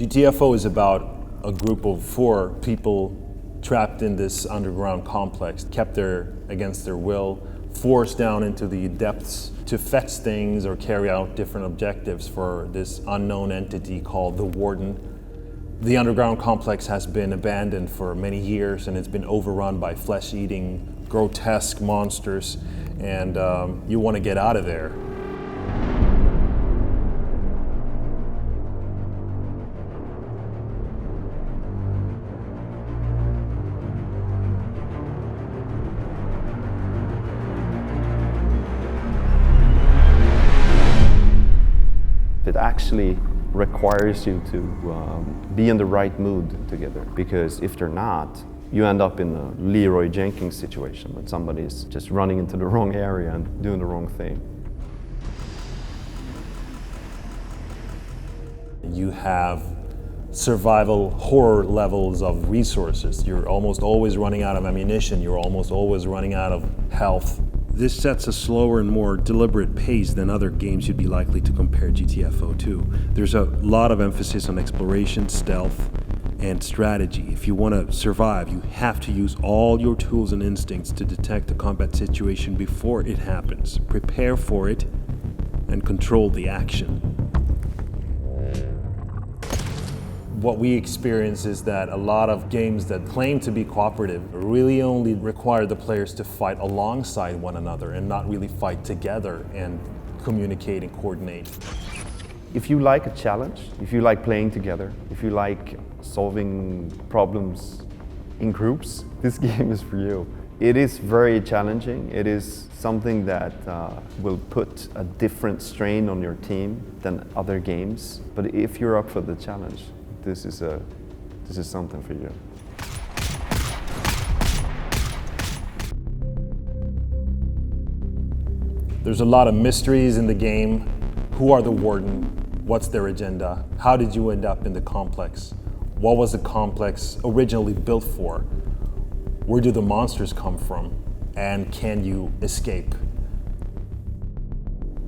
GTFO is about a group of 4 people trapped in this underground complex, kept there against their will, forced down into the depths to fetch things or carry out different objectives for this unknown entity called the Warden. The underground complex has been abandoned for many years, and it's been overrun by flesh-eating, grotesque monsters, and you want to get out of there. It actually requires you to be in the right mood together, because if they're not, you end up in a Leroy Jenkins situation when somebody's just running into the wrong area and doing the wrong thing. You have survival horror levels of resources. You're almost always running out of ammunition. You're almost always running out of health. This sets a slower and more deliberate pace than other games you'd be likely to compare GTFO to. There's a lot of emphasis on exploration, stealth, and strategy. If you want to survive, you have to use all your tools and instincts to detect the combat situation before it happens, prepare for it, and control the action. What we experience is that a lot of games that claim to be cooperative really only require the players to fight alongside one another and not really fight together and communicate and coordinate. If you like a challenge, if you like playing together, if you like solving problems in groups, this game is for you. It is very challenging. It is something that will put a different strain on your team than other games. But if you're up for the challenge, this is something for you. There's a lot of mysteries in the game. Who are the Warden? What's their agenda? How did you end up in the complex? What was the complex originally built for? Where do the monsters come from? And can you escape?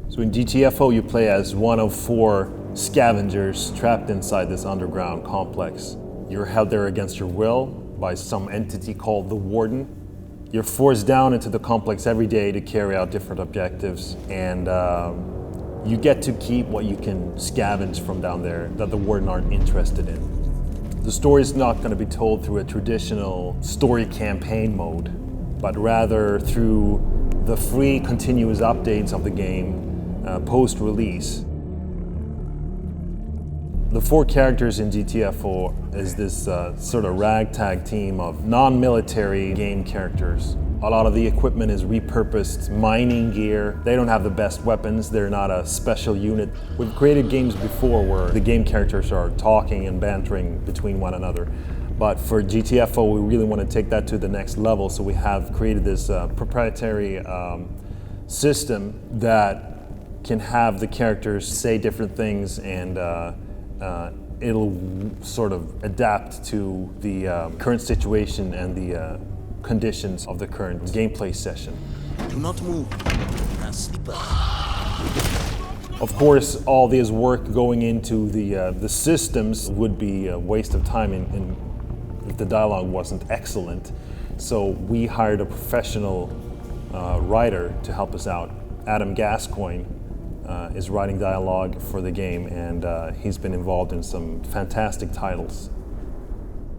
So in GTFO, you play as one of 4 scavengers trapped inside this underground complex. You're held there against your will by some entity called the Warden. You're forced down into the complex every day to carry out different objectives, and you get to keep what you can scavenge from down there that the Warden aren't interested in. The story is not going to be told through a traditional story campaign mode, but rather through the free continuous updates of the game post-release. The 4 characters in GTFO is this sort of ragtag team of non-military game characters. A lot of the equipment is repurposed mining gear. They don't have the best weapons. They're not a special unit. We've created games before where the game characters are talking and bantering between one another. But for GTFO, we really want to take that to the next level. So we have created this proprietary system that can have the characters say different things, and it'll sort of adapt to the current situation and the conditions of the current gameplay session. Do not move. Sleeper. Of course, all this work going into the systems would be a waste of time if the dialogue wasn't excellent. So we hired a professional writer to help us out. Adam Gascoigne is writing dialogue for the game, and he's been involved in some fantastic titles.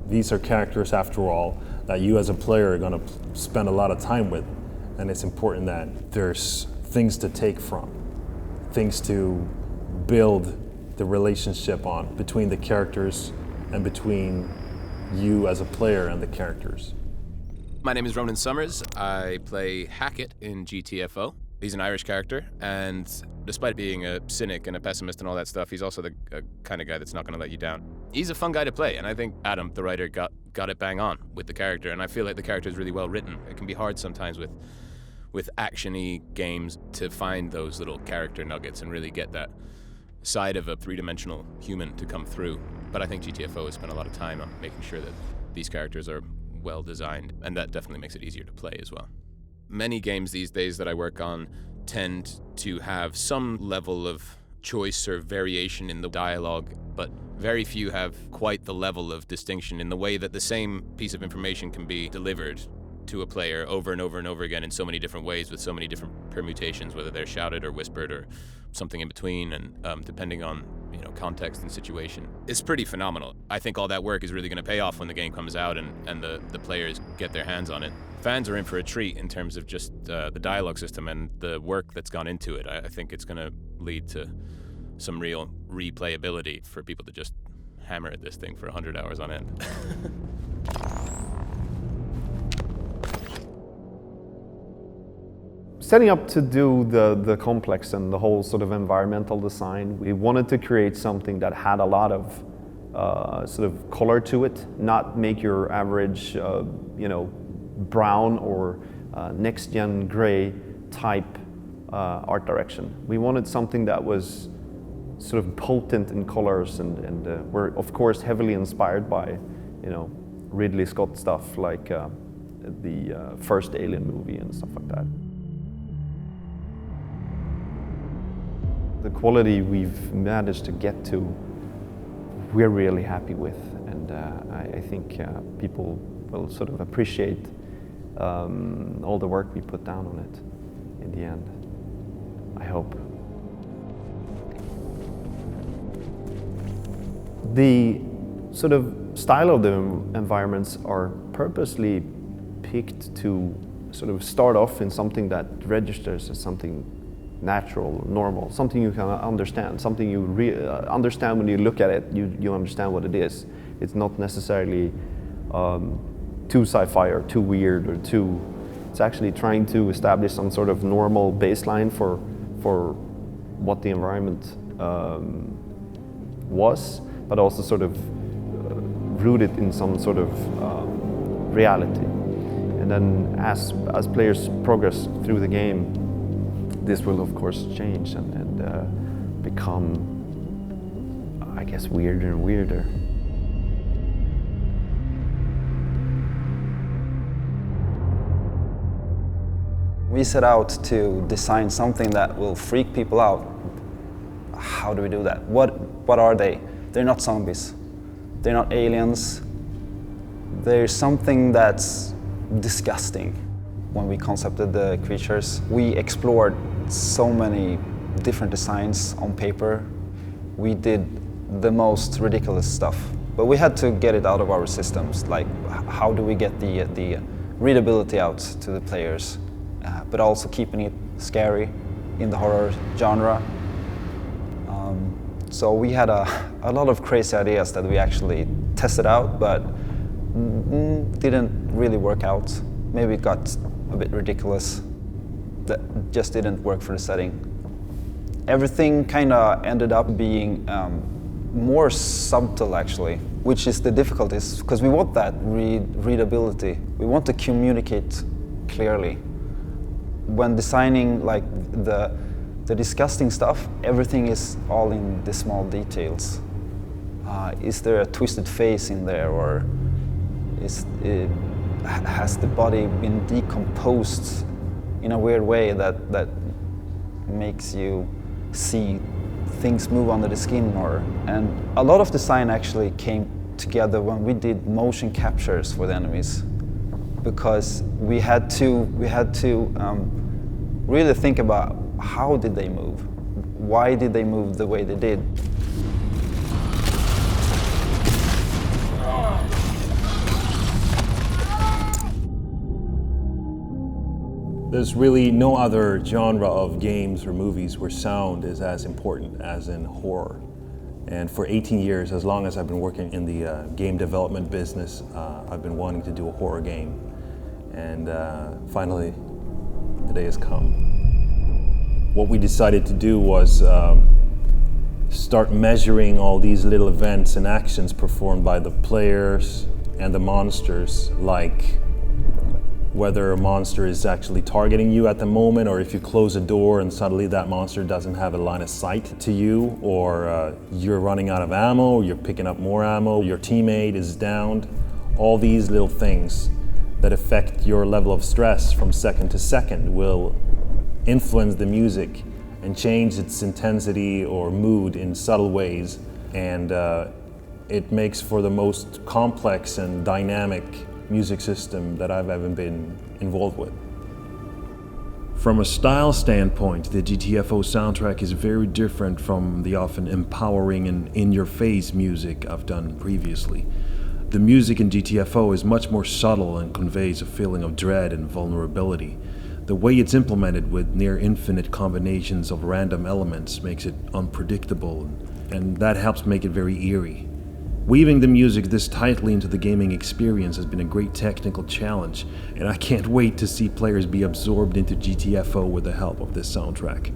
These are characters, after all, that you as a player are going to spend a lot of time with, and it's important that there's things to take from, things to build the relationship on between the characters and between you as a player and the characters. My name is Ronan Summers. I play Hackett in GTFO. He's an Irish character, and despite being a cynic and a pessimist and all that stuff, he's also the kind of guy that's not going to let you down. He's a fun guy to play, and I think Adam, the writer, got it bang on with the character, and I feel like the character is really well written. It can be hard sometimes with action-y games to find those little character nuggets and really get that side of a three-dimensional human to come through. But I think GTFO has spent a lot of time on making sure that these characters are well designed, and that definitely makes it easier to play as well. Many games these days that I work on tend to have some level of choice or variation in the dialogue, but Very few have quite the level of distinction in the way that the same piece of information can be delivered to a player over and over and over again in so many different ways with so many different permutations, whether they're shouted or whispered or something in between, and depending on context and situation. It's pretty phenomenal. I think all that work is really going to pay off when the game comes out and the players get their hands on it. Fans are in for a treat in terms of just the dialogue system and the work that's gone into it. I think it's going to lead to some real replayability for people to just hammer at this thing for 100 hours on end. Setting up to do the complex and the whole sort of environmental design, we wanted to create something that had a lot of sort of color to it, not make your average, brown or next-gen gray type art direction. We wanted something that was sort of potent in colors, and we're of course heavily inspired by, Ridley Scott stuff like the first Alien movie and stuff like that. The quality we've managed to get to, we're really happy with, and I think people will sort of appreciate all the work we put down on it in the end, I hope. The sort of style of the environments are purposely picked to sort of start off in something that registers as something natural, normal, something you can understand, something you understand when you look at it, you understand what it is. It's not necessarily too sci-fi or too weird or too... It's actually trying to establish some sort of normal baseline for what the environment was, but also sort of rooted in some sort of reality. And then as players progress through the game, this will of course change and become, I guess, weirder and weirder. We set out to design something that will freak people out. How do we do that? What are they? They're not zombies. They're not aliens. There's something that's disgusting. When we concepted the creatures, we explored so many different designs on paper. We did the most ridiculous stuff, but we had to get it out of our systems. Like, how do we get the readability out to the players, but also keeping it scary in the horror genre. So we had a lot of crazy ideas that we actually tested out, but didn't really work out. Maybe it got a bit ridiculous. That just didn't work for the setting. Everything kind of ended up being more subtle, actually, which is the difficulties, because we want that readability. We want to communicate clearly. When designing like the disgusting stuff, everything is all in the small details. Is there a twisted face in there, or has the body been decomposed in a weird way that makes you see things move under the skin? And a lot of design actually came together when we did motion captures for the enemies, because we had to really think about how did they move, why did they move the way they did. There's really no other genre of games or movies where sound is as important as in horror. And for 18 years, as long as I've been working in the game development business, I've been wanting to do a horror game. And finally, the day has come. What we decided to do was start measuring all these little events and actions performed by the players and the monsters, like whether a monster is actually targeting you at the moment, or if you close a door and suddenly that monster doesn't have a line of sight to you, or you're running out of ammo, you're picking up more ammo, your teammate is downed. All these little things that affect your level of stress from second to second will influence the music and change its intensity or mood in subtle ways. And It makes for the most complex and dynamic music system that I've ever been involved with. From a style standpoint, the GTFO soundtrack is very different from the often empowering and in-your-face music I've done previously. The music in GTFO is much more subtle and conveys a feeling of dread and vulnerability. The way it's implemented with near-infinite combinations of random elements makes it unpredictable, and that helps make it very eerie. Weaving the music this tightly into the gaming experience has been a great technical challenge, and I can't wait to see players be absorbed into GTFO with the help of this soundtrack.